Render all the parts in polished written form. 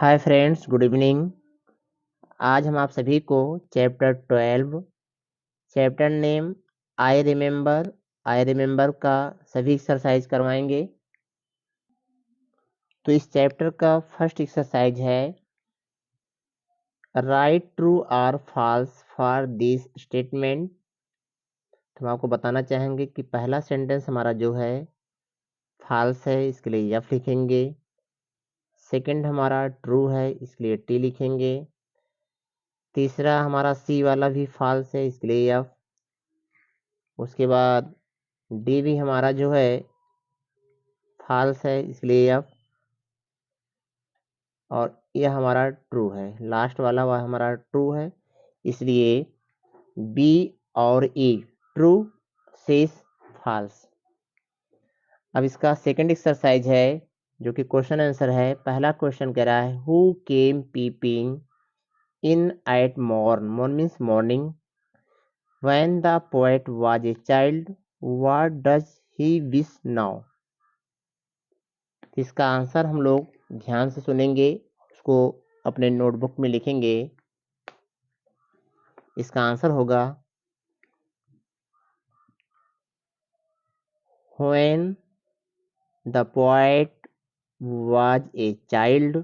Hi friends, good evening. आज हम आप सभी को chapter 12 chapter name I remember का सभी एक्सरसाइज करवाएंगे। तो इस चैप्टर का फर्स्ट एक्सरसाइज है राइट ट्रू और फॉल्स फॉर दिस स्टेटमेंट। तो हम आपको बताना चाहेंगे कि पहला सेंटेंस हमारा जो है फॉल्स है, इसके लिए एफ लिखेंगे। सेकंड हमारा ट्रू है, इसके लिए टी लिखेंगे। तीसरा हमारा सी वाला भी फॉल्स है, इसके लिए एफ। उसके बाद डी भी हमारा जो है फॉल्स है, इसलिए एफ। और यह हमारा ट्रू है, लास्ट वाला वह हमारा ट्रू है, इसलिए बी और ई ट्रू सेस फॉल्स। अब इसका सेकंड एक्सरसाइज है जो कि क्वेश्चन आंसर है। पहला क्वेश्चन कह रहा है who came peeping in at morn means morning when the poet was a child what does he wish now. इसका आंसर हम लोग ध्यान से सुनेंगे, उसको अपने नोटबुक में लिखेंगे। इसका आंसर होगा when the poet was a child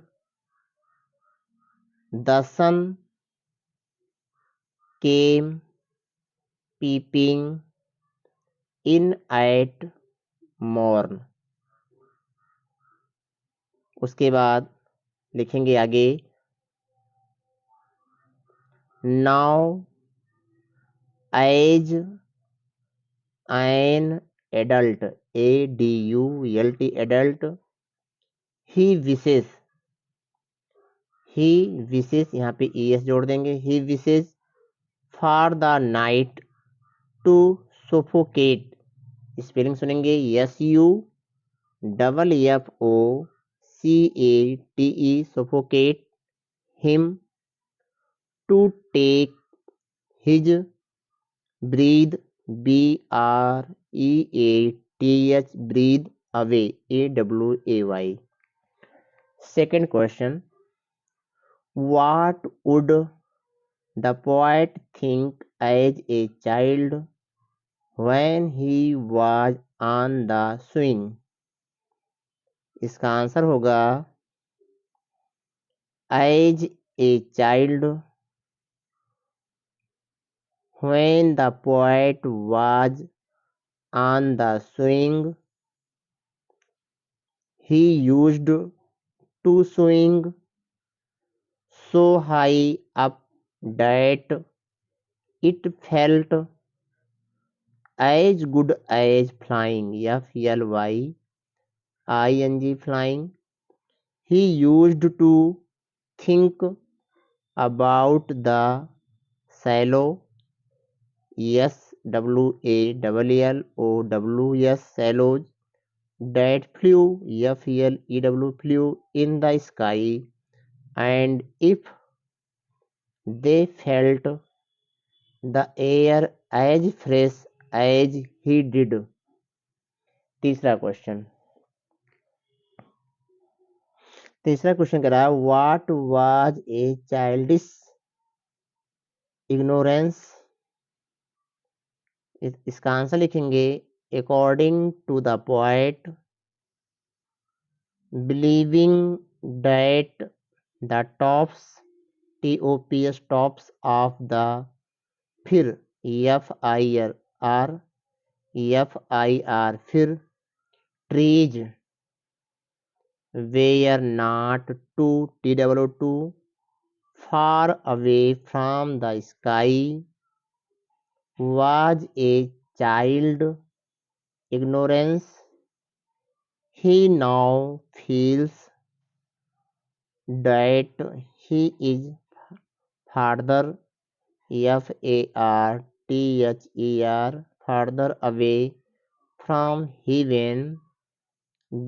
the sun came peeping in at morn. उसके बाद लिखेंगे आगे now as an adult ADULT adult he wishes यहाँ पे ES जोड़ देंगे। He wishes for the night to suffocate, spelling सुनेंगे SUFFOCATE suffocate him to take his breath BREATH breath away AWAY। Second question what would the poet think as a child when he was on the swing। इसका answer होगा as a child when the poet was on the swing he used to swing so high up that it felt as good as flying FLYING flying। He used to think about the shallow SWALLOWS shallows that flew FLEW in the sky, and if they felt the air as fresh as he did। तीसरा question कह रहा है what was a childish ignorance. इसका answer लिखेंगे according to the poet believing that the tops of the fir fir trees were not too far away from the sky was a child ignorance। He now feels that he is farther farther away from heaven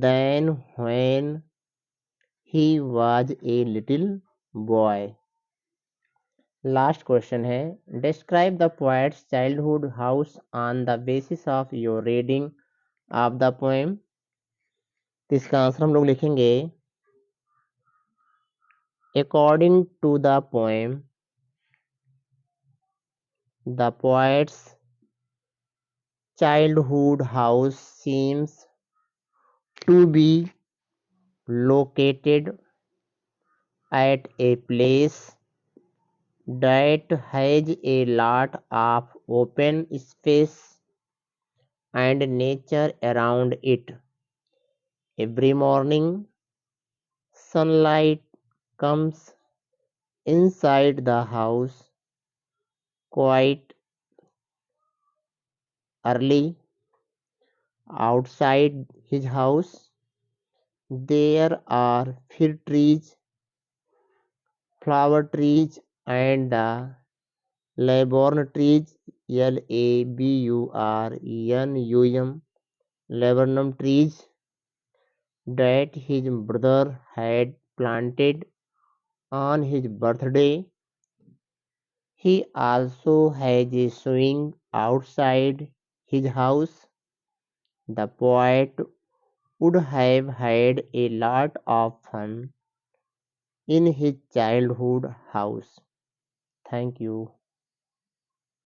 than when he was a little boy। Last question है describe the poet's childhood house on the basis of your reading of the poem. तो इसका answer हम लोग लिखेंगे According to the poem, the poet's childhood house seems to be located at a place that has a lot of open space and nature around it. Every morning, sunlight comes inside the house quite early. Outside his house, there are fir trees, flower trees, and the laburnum trees, Laburnum, laburnum trees that his brother had planted on his birthday. He also has a swing outside his house. The poet would have had a lot of fun in his childhood house. Thank you.